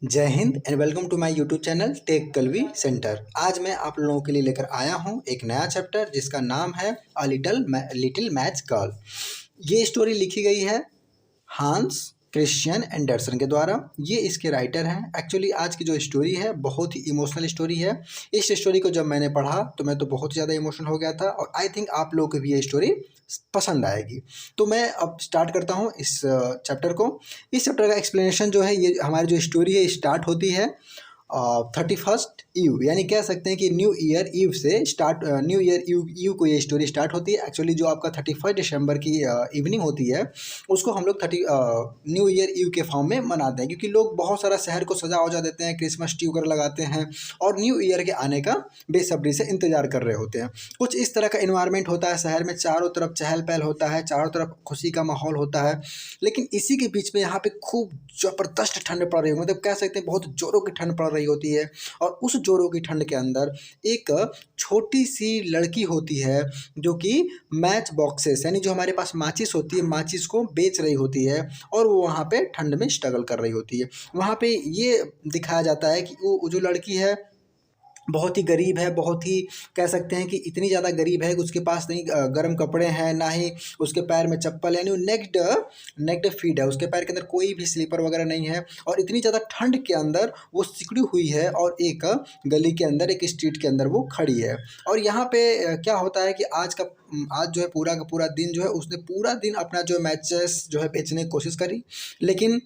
जय हिंद and welcome to my YouTube channel tech Kalvi centre. आज मैं आप लोगों के लिए लेकर आया हूं एक नया चैप्टर जिसका नाम है अ लिटिल मैथ्स गर्ल। ये स्टोरी लिखी गई है हांस क्रिश्चियन एंडरसन के द्वारा। ये इसके राइटर हैं। एक्चुअली आज की जो स्टोरी है बहुत ही इमोशनल स्टोरी है। इस स्टोरी को जब मैंने पढ़ा तो मैं तो बहुत ज़्यादा इमोशनल हो गया था और आई थिंक आप लोगों को भी ये स्टोरी पसंद आएगी। तो मैं अब स्टार्ट करता हूँ इस चैप्टर को। इस चैप्टर का एक्सप्लेनेशन जो है, ये हमारी जो स्टोरी है स्टार्ट होती है 31st ईव, यानी कह सकते हैं कि न्यू ईयर ईव से स्टार्ट, न्यू ईयर ईव को ये स्टोरी स्टार्ट होती है। एक्चुअली जो आपका 31 दिसंबर की इवनिंग होती है उसको हम लोग न्यू ईयर ईव के फॉर्म में मनाते हैं, क्योंकि लोग बहुत सारा शहर को सजा वजा देते हैं, क्रिसमस ट्री वगैरह लगाते हैं और न्यू ईयर के आने का बेसब्री से इंतजार कर रहे होते हैं। कुछ इस तरह का इन्वायरमेंट होता है शहर में, चारों तरफ चहल पहल होता है, चारों तरफ खुशी का माहौल होता है। लेकिन इसी के बीच में यहाँ पे खूब ज़बरदस्त ठंड पड़ रही है, मतलब कह सकते हैं बहुत ज़ोरों की ठंड पड़ रही होती है। और उस जोरों की ठंड के अंदर एक छोटी सी लड़की होती है जो कि मैच बॉक्सेस, यानी जो हमारे पास माचिस होती है, माचिस को बेच रही होती है और वो वहाँ पे ठंड में स्ट्रगल कर रही होती है। वहाँ पे ये दिखाया जाता है कि वो जो लड़की है बहुत ही गरीब है, बहुत ही कह सकते हैं कि इतनी ज़्यादा गरीब है कि उसके पास नहीं गर्म कपड़े हैं, ना ही उसके पैर में चप्पल, यानी वो नेक्ड नेक्ड फीट है, उसके पैर के अंदर कोई भी स्लीपर वगैरह नहीं है। और इतनी ज़्यादा ठंड के अंदर वो सिकुड़ी हुई है और एक गली के अंदर, एक स्ट्रीट के अंदर वो खड़ी है। और यहाँ पे क्या होता है कि आज जो है पूरा का पूरा दिन जो है उसने पूरा दिन अपना जो मैचेस जो है बेचने की कोशिश करी, लेकिन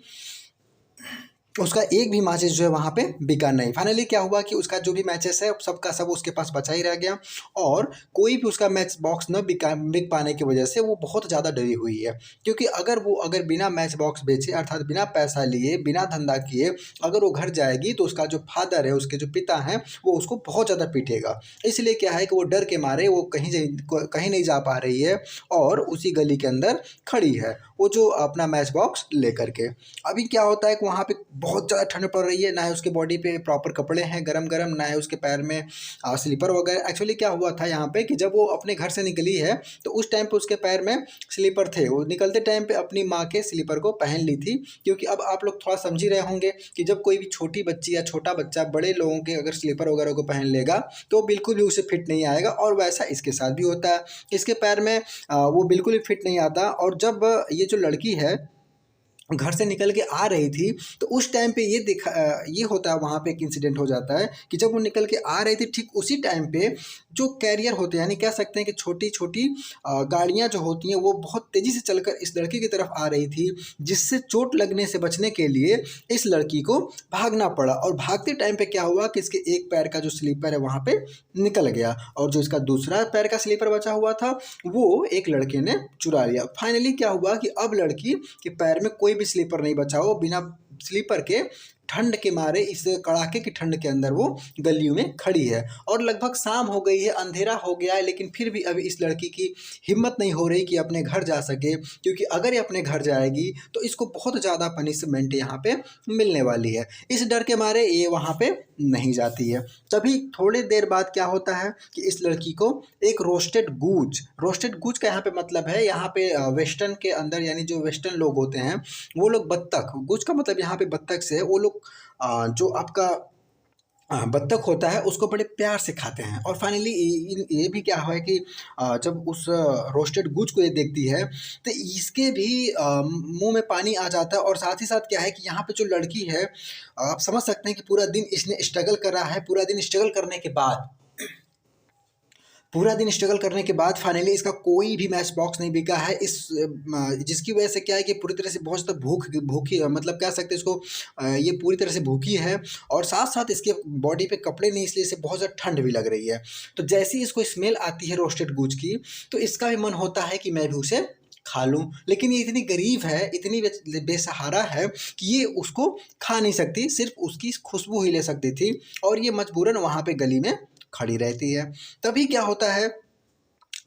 उसका एक भी मैचेस जो है वहाँ पे बिका नहीं। फाइनली क्या हुआ कि उसका जो भी मैचेस है सबका सब उसके पास बचा ही रह गया और कोई भी उसका मैच बॉक्स न बिक पाने की वजह से वो बहुत ज़्यादा डरी हुई है। क्योंकि अगर बिना मैच बॉक्स बेचे, अर्थात बिना पैसा लिए, बिना धंधा किए अगर वो घर जाएगी तो उसका जो फादर है, उसके जो पिता हैं, वो उसको बहुत ज़्यादा पीटेगा। इसलिए क्या है कि वो डर के मारे वो कहीं नहीं जा पा रही है और उसी गली के अंदर खड़ी है, वो जो अपना मैच बॉक्स लेकर के। अभी क्या होता है कि वहाँ पे बहुत ज़्यादा ठंड पड़ रही है, ना ही उसके बॉडी पे प्रॉपर कपड़े हैं गरम गरम, ना ही उसके पैर में स्लीपर वगैरह। एक्चुअली क्या हुआ था यहाँ पे कि जब वो अपने घर से निकली है तो उस टाइम पे उसके पैर में स्लीपर थे। वो निकलते टाइम पे अपनी माँ के स्लीपर को पहन ली थी, क्योंकि अब आप लोग थोड़ा समझ ही रहे होंगे कि जब कोई भी छोटी बच्ची या छोटा बच्चा बड़े लोगों के अगर स्लीपर वगैरह को पहन लेगा तो बिल्कुल भी उसे फिट नहीं आएगा। और वैसा इसके साथ भी होता है, इसके पैर में वो बिल्कुल भी फिट नहीं आता। और जब ये जो लड़की है घर से निकल के आ रही थी तो उस टाइम पे ये होता है, वहाँ पे एक इंसिडेंट हो जाता है कि जब वो निकल के आ रही थी ठीक उसी टाइम पे जो कैरियर होते हैं, यानी कह सकते हैं कि छोटी छोटी गाड़ियाँ जो होती हैं वो बहुत तेज़ी से चलकर इस लड़की की तरफ आ रही थी, जिससे चोट लगने से बचने के लिए इस लड़की को भागना पड़ा। और भागते टाइम पे क्या हुआ कि इसके एक पैर का जो स्लीपर है वहाँ पे निकल गया और जो इसका दूसरा पैर का स्लीपर बचा हुआ था वो एक लड़के ने चुरा लिया। फाइनली क्या हुआ कि अब लड़की के पैर में कोई भी स्लीपर नहीं बचा, वो बिना स्लीपर के ठंड के मारे, इस कड़ाके की ठंड के अंदर वो गलियों में खड़ी है। और लगभग शाम हो गई है, अंधेरा हो गया है, लेकिन फिर भी अभी इस लड़की की हिम्मत नहीं हो रही कि अपने घर जा सके, क्योंकि अगर ये अपने घर जाएगी तो इसको बहुत ज़्यादा पनिशमेंट यहाँ पे मिलने वाली है। इस डर के मारे ये वहाँ पे नहीं जाती है। तभी थोड़ी देर बाद क्या होता है कि इस लड़की को एक रोस्टेड गूज का यहाँ पे मतलब है, यहाँ पे वेस्टर्न के अंदर, यानी जो वेस्टर्न लोग होते हैं वो लोग बत्तख, गूज का मतलब यहाँ पे बत्तख से है, वो लोग जो आपका बत्तख होता है उसको बड़े प्यार से खाते हैं। और फाइनली ये भी क्या है कि जब उस रोस्टेड गुज को ये देखती है तो इसके भी मुंह में पानी आ जाता है। और साथ ही साथ क्या है कि यहाँ पे जो लड़की है, आप समझ सकते हैं कि पूरा दिन इसने स्ट्रगल करा है, पूरा दिन स्ट्रगल करने के बाद फाइनली इसका कोई भी मैच बॉक्स नहीं बिका है। जिसकी वजह से क्या है कि पूरी तरह से बहुत ज़्यादा भूखी, मतलब कह सकते हैं इसको, ये पूरी तरह से भूखी है और साथ साथ इसके बॉडी पे कपड़े नहीं, इसलिए इसे बहुत ज़्यादा ठंड भी लग रही है। तो जैसे ही इसको स्मेल आती है रोस्टेड गूज की तो इसका भी मन होता है कि मैं भी उसे खा लूं, लेकिन ये इतनी गरीब है, इतनी बेसहारा है कि ये उसको खा नहीं सकती, सिर्फ उसकी खुशबू ही ले सकती थी और ये मजबूरन वहाँ पे गली में खड़ी रहती है। तभी क्या होता है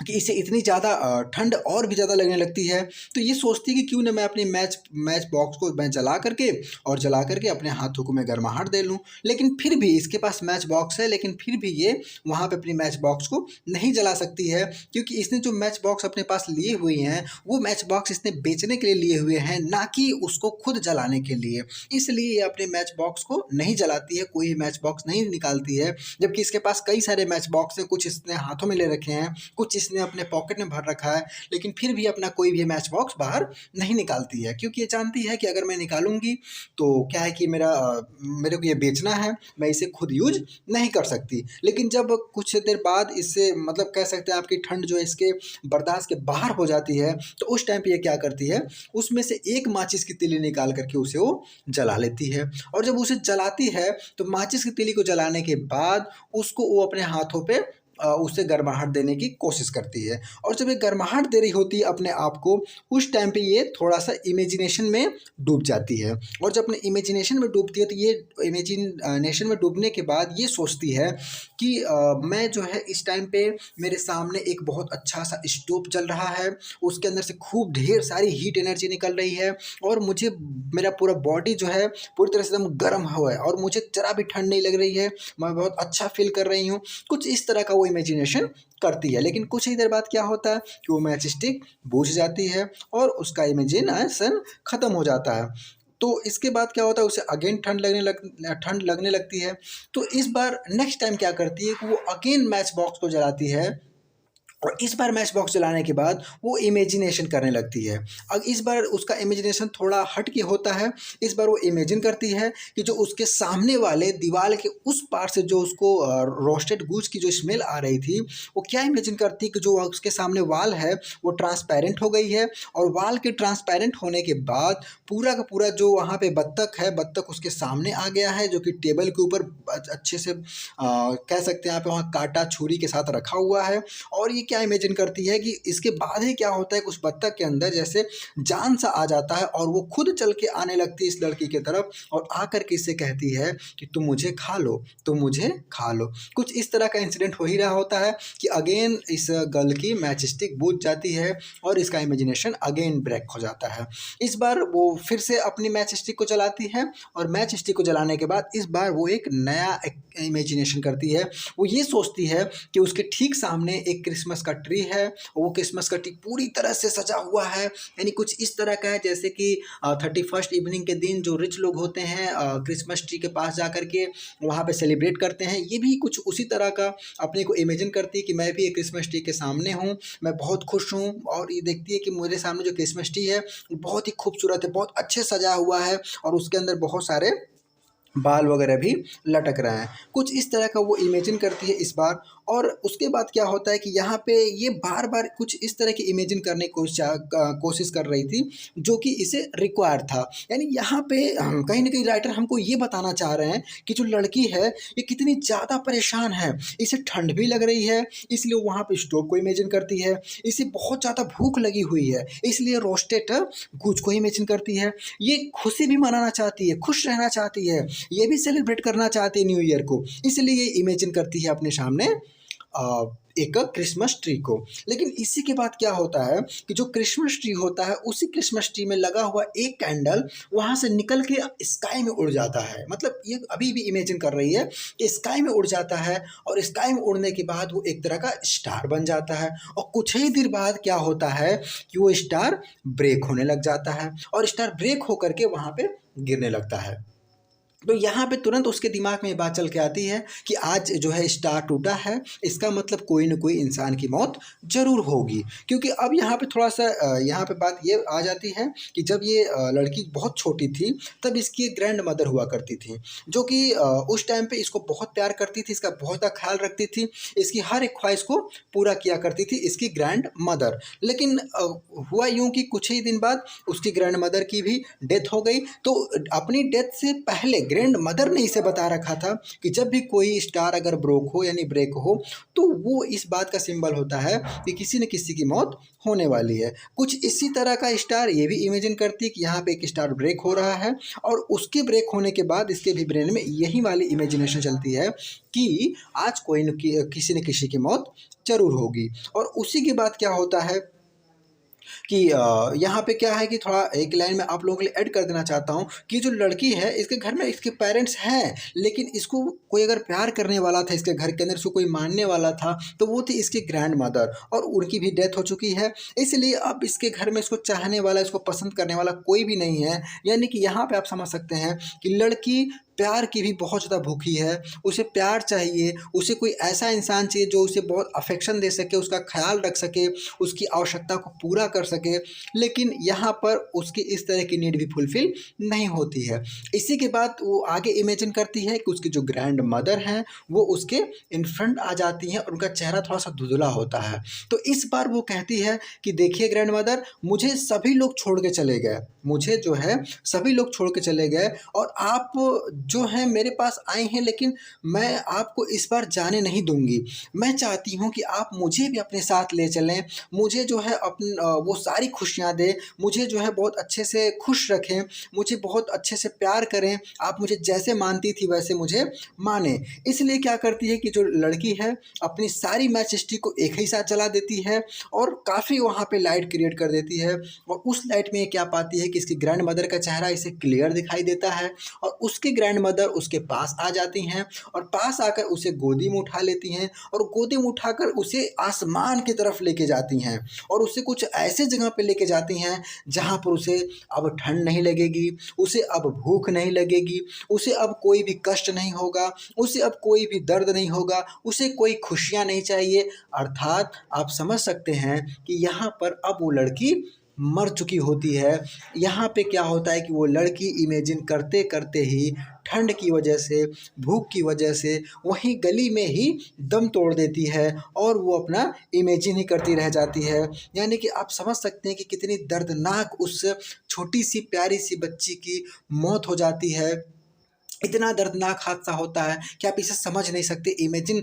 कि इसे इतनी ज़्यादा ठंड और भी ज़्यादा लगने लगती है। तो ये सोचती है कि क्यों ना मैं अपनी मैच बॉक्स को मैं जला करके अपने हाथों को मैं गर्माहट दे लूँ। लेकिन फिर भी इसके पास मैच बॉक्स है, लेकिन फिर भी ये वहाँ पे अपनी मैच बॉक्स को नहीं जला सकती है, क्योंकि इसने जो मैच बॉक्स अपने पास लिए हुए हैं वो मैच बॉक्स इसने बेचने के लिए लिए हुए हैं, ना कि उसको खुद जलाने के लिए। इसलिए ये अपने मैच बॉक्स को नहीं जलाती है, कोई मैच बॉक्स नहीं निकालती है। जबकि इसके पास कई सारे मैच बॉक्स हैं, कुछ इसने हाथों में ले रखे हैं, कुछ इसने अपने पॉकेट में भर रखा है, लेकिन फिर भी अपना कोई भी मैच बॉक्स बाहर नहीं निकालती है, क्योंकि ये जानती है कि अगर मैं निकालूंगी तो क्या है कि मेरे को ये बेचना है, मैं इसे खुद यूज नहीं कर सकती। लेकिन जब कुछ देर बाद इससे मतलब कह सकते हैं आपकी ठंड जो है इसके बर्दाश्त के बाहर हो जाती है, तो उस टाइम पे ये क्या करती है, उसमें से एक माचिस की तीली निकाल करके उसे वो जला लेती है। और जब उसे जलाती है तो माचिस की तीली को जलाने के बाद उसको वो अपने हाथों पे उसे गर्माहट देने की कोशिश करती है। और जब ये गर्माहट दे रही होती है अपने आप को, उस टाइम पे ये थोड़ा सा इमेजिनेशन में डूब जाती है। और जब अपने इमेजिनेशन में डूबती है तो ये इमेजिनेशन में डूबने के बाद ये सोचती है कि मैं जो है इस टाइम पे मेरे सामने एक बहुत अच्छा सा स्टोव जल रहा है, उसके अंदर से खूब ढेर सारी हीट एनर्जी निकल रही है, और मुझे मेरा पूरा बॉडी जो है पूरी तरह से एकदम गर्म हुआ है, और मुझे जरा भी ठंड नहीं लग रही है, मैं बहुत अच्छा फील कर रही हूँ। कुछ इस तरह का वो इमेजिनेशन करती है। लेकिन कुछ ही देर बाद क्या होता है कि वो मैच स्टिक बुझ जाती है और उसका इमेजिनेशन खत्म हो जाता है। तो इसके बाद क्या होता है, उसे अगेन ठंड लगने लगती है। तो इस बार नेक्स्ट टाइम क्या करती है कि वो अगेन मैच बॉक्स को जलाती है, और इस बार मैच बॉक्स चलाने के बाद वो इमेजिनेशन करने लगती है। अब इस बार उसका इमेजिनेशन थोड़ा हट के होता है। इस बार वो इमेजिन करती है कि जो उसके सामने वाले दीवार के उस पार से जो उसको रोस्टेड गूज की जो स्मेल आ रही थी, वो क्या इमेजिन करती है कि जो उसके सामने वाल है वो ट्रांसपेरेंट हो गई है, और वाल के ट्रांसपेरेंट होने के बाद पूरा का पूरा जो वहाँ पे बत्तख है, बत्तख उसके सामने आ गया है, जो कि टेबल के ऊपर अच्छे से कह सकते हैं यहाँ पे वहाँ काटा छुरी के साथ रखा हुआ है। और ये क्या इमेजिन करती है कि इसके बाद ही क्या होता है कि उस बत्तख के अंदर जैसे जान सा आ जाता है, और वो खुद चल के आने लगती है इस लड़की की तरफ, और आकर के इससे कहती है कि तुम मुझे खा लो, तुम मुझे खा लो। कुछ इस तरह का इंसिडेंट हो ही रहा होता है कि अगेन इस गर्ल की मैच स्टिक बुझ जाती है, और इसका इमेजिनेशन अगेन ब्रेक हो जाता है। इस बार वो फिर से अपनी मैच स्टिक को जलाती है, और मैच स्टिक को जलाने के बाद इस बार वो एक नया इमेजिनेशन करती है। वो ये सोचती है कि उसके ठीक सामने एक क्रिसमस का ट्री है, और वो क्रिसमस का ट्री पूरी तरह से सजा हुआ है, यानी कुछ इस तरह का है जैसे कि 31st इवनिंग के दिन जो रिच लोग होते हैं क्रिसमस ट्री के पास जा कर के वहाँ पे सेलिब्रेट करते हैं, ये भी कुछ उसी तरह का अपने को इमेजिन करती है कि मैं भी एक क्रिसमस ट्री के सामने हूँ, मैं बहुत खुश हूँ। और ये देखती है कि मेरे सामने जो क्रिसमस ट्री है वो बहुत ही खूबसूरत है, बहुत अच्छे सजा हुआ है, और उसके अंदर बहुत सारे बाल वगैरह भी लटक रहे हैं। कुछ इस तरह का वो इमेजिन करती है इस बार। और उसके बाद क्या होता है कि यहाँ पे ये बार बार कुछ इस तरह की इमेजिन करने की कोशिश कर रही थी जो कि इसे रिक्वायर था। यानी यहाँ पे कहीं ना कहीं राइटर हमको ये बताना चाह रहे हैं कि जो लड़की है ये कितनी ज़्यादा परेशान है, इसे ठंड भी लग रही है इसलिए वहाँ पे स्टोव को इमेजिन करती है, इसे बहुत ज़्यादा भूख लगी हुई है इसलिए रोस्टेड गुज को इमेजिन करती है, ये खुशी भी मनाना चाहती है, खुश रहना चाहती है, ये भी सेलिब्रेट करना चाहती है न्यू ईयर को, इसलिए ये इमेजिन करती है अपने सामने एक क्रिसमस ट्री को। लेकिन इसी के बाद क्या होता है कि जो क्रिसमस ट्री होता है उसी क्रिसमस ट्री में लगा हुआ एक कैंडल वहाँ से निकल के स्काई में उड़ जाता है। मतलब ये अभी भी इमेजिन कर रही है कि स्काई में उड़ जाता है, और स्काई में उड़ने के बाद वो एक तरह का स्टार बन जाता है, और कुछ ही देर बाद क्या होता है कि वो स्टार ब्रेक होने लग जाता है, और स्टार ब्रेक होकर के वहाँ पे गिरने लगता है। तो यहाँ पे तुरंत उसके दिमाग में ये बात चल के आती है कि आज जो है स्टार टूटा है, इसका मतलब कोई न कोई इंसान की मौत ज़रूर होगी। क्योंकि अब यहाँ पे थोड़ा सा यहाँ पे बात ये आ जाती है कि जब ये लड़की बहुत छोटी थी तब इसकी एक ग्रैंड मदर हुआ करती थी, जो कि उस टाइम पे इसको बहुत प्यार करती थी, इसका बहुत ज़्यादा ख्याल रखती थी, इसकी हर एक ख्वाहिश को पूरा किया करती थी इसकी ग्रैंड मदर। लेकिन हुआ यूँ कि कुछ ही दिन बाद उसकी ग्रैंड मदर की भी डेथ हो गई। तो अपनी डेथ से पहले ग्रैंड मदर ने इसे बता रखा था कि जब भी कोई स्टार अगर ब्रोक हो यानी ब्रेक हो तो वो इस बात का सिंबल होता है कि किसी न किसी की मौत होने वाली है। कुछ इसी तरह का स्टार ये भी इमेजिन करती है कि यहाँ पे एक स्टार ब्रेक हो रहा है और उसके ब्रेक होने के बाद इसके भी ब्रेन में यही वाली इमेजिनेशन चलती है कि आज कोई किसी न किसी की मौत जरूर होगी। और उसी के बाद क्या होता है कि यहाँ पे क्या है कि थोड़ा एक लाइन में आप लोगों के लिए ऐड कर देना चाहता हूँ कि जो लड़की है इसके घर में इसके पेरेंट्स हैं, लेकिन इसको कोई अगर प्यार करने वाला था इसके घर के अंदर, इसको कोई मानने वाला था तो वो थी इसकी ग्रैंड मदर, और उनकी भी डेथ हो चुकी है। इसलिए अब इसके घर में इसको चाहने वाला, इसको पसंद करने वाला कोई भी नहीं है। यानी कि यहाँ पे आप समझ सकते हैं कि लड़की प्यार की भी बहुत ज़्यादा भूखी है, उसे प्यार चाहिए, उसे कोई ऐसा इंसान चाहिए जो उसे बहुत अफेक्शन दे सके, उसका ख्याल रख सके, उसकी आवश्यकता को पूरा कर सके। लेकिन यहाँ पर उसकी इस तरह की नीड भी फुलफिल नहीं होती है। इसी के बाद वो आगे इमेजिन करती है कि उसकी जो ग्रैंड मदर हैं वो उसके इन फ्रंट आ जाती हैं और उनका चेहरा थोड़ा सा धुंधला होता है। तो इस बार वो कहती है कि देखिए ग्रैंड मदर, मुझे सभी लोग छोड़ के चले गए, मुझे जो है सभी लोग छोड़ के चले गए और आप जो हैं मेरे पास आए हैं, लेकिन मैं आपको इस बार जाने नहीं दूंगी। मैं चाहती हूँ कि आप मुझे भी अपने साथ ले चलें, मुझे जो है वो सारी खुशियाँ दें, मुझे जो है बहुत अच्छे से खुश रखें, मुझे बहुत अच्छे से प्यार करें, आप मुझे जैसे मानती थी वैसे मुझे माने। इसलिए क्या करती है कि जो लड़की है अपनी सारी मैच हिस्ट्री को एक ही साथ चला देती है और काफ़ी वहाँ पे लाइट क्रिएट कर देती है। और उस लाइट में ये क्या पाती है कि इसकी ग्रैंड मदर का चेहरा इसे क्लियर दिखाई देता है और उसकी ग्रैंड मदर उसके पास आ जाती हैं और पास आकर उसे गोदी में उठा लेती हैं और गोदी में उठाकर उसे आसमान की तरफ लेके जाती हैं और उसे कुछ ऐसे जगह पे लेके जाती हैं जहाँ पर उसे अब ठंड नहीं लगेगी, उसे अब भूख नहीं लगेगी, उसे अब कोई भी कष्ट नहीं होगा, उसे अब कोई भी दर्द नहीं होगा, उसे कोई खुशियाँ नहीं चाहिए। अर्थात आप समझ सकते हैं कि यहाँ पर अब वो लड़की मर चुकी होती है। यहाँ पे क्या होता है कि वो लड़की इमेजिन करते करते ही ठंड की वजह से, भूख की वजह से वहीं गली में ही दम तोड़ देती है और वो अपना इमेजिन ही करती रह जाती है। यानी कि आप समझ सकते हैं कि कितनी दर्दनाक उस छोटी सी प्यारी सी बच्ची की मौत हो जाती है। इतना दर्दनाक हादसा होता है कि आप इसे समझ नहीं सकते। इमेजिन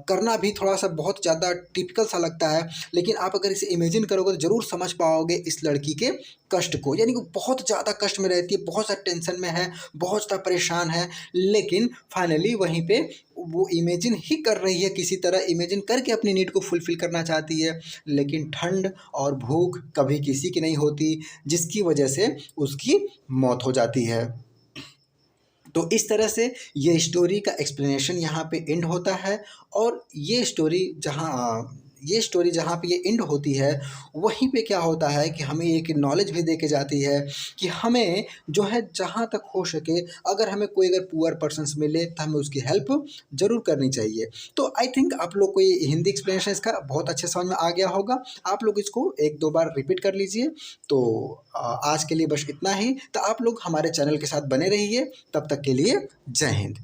करना भी थोड़ा सा बहुत ज़्यादा टिपिकल सा लगता है, लेकिन आप अगर इसे इमेजिन करोगे तो ज़रूर समझ पाओगे इस लड़की के कष्ट को। यानी कि बहुत ज़्यादा कष्ट में रहती है, बहुत ज़्यादा टेंशन में है, बहुत ज़्यादा परेशान है, लेकिन फाइनली वहीं पे वो इमेजिन ही कर रही है, किसी तरह इमेजिन करके अपनी नीड को फुलफ़िल करना चाहती है। लेकिन ठंड और भूख कभी किसी की नहीं होती, जिसकी वजह से उसकी मौत हो जाती है। तो इस तरह से ये स्टोरी का एक्सप्लेनेशन यहाँ पे एंड होता है और ये स्टोरी जहाँ पे ये एंड होती है वहीं पे क्या होता है कि हमें एक नॉलेज भी दे के जाती है कि हमें जो है जहाँ तक हो सके अगर हमें कोई अगर पुअर पर्सन्स मिले तो हमें उसकी हेल्प ज़रूर करनी चाहिए। तो आई थिंक आप लोग को ये हिंदी एक्सप्लेनेशन इसका बहुत अच्छे समझ में आ गया होगा। आप लोग इसको एक दो बार रिपीट कर लीजिए। तो आज के लिए बस इतना ही। तो आप लोग हमारे चैनल के साथ बने रहिए। तब तक के लिए जय हिंद।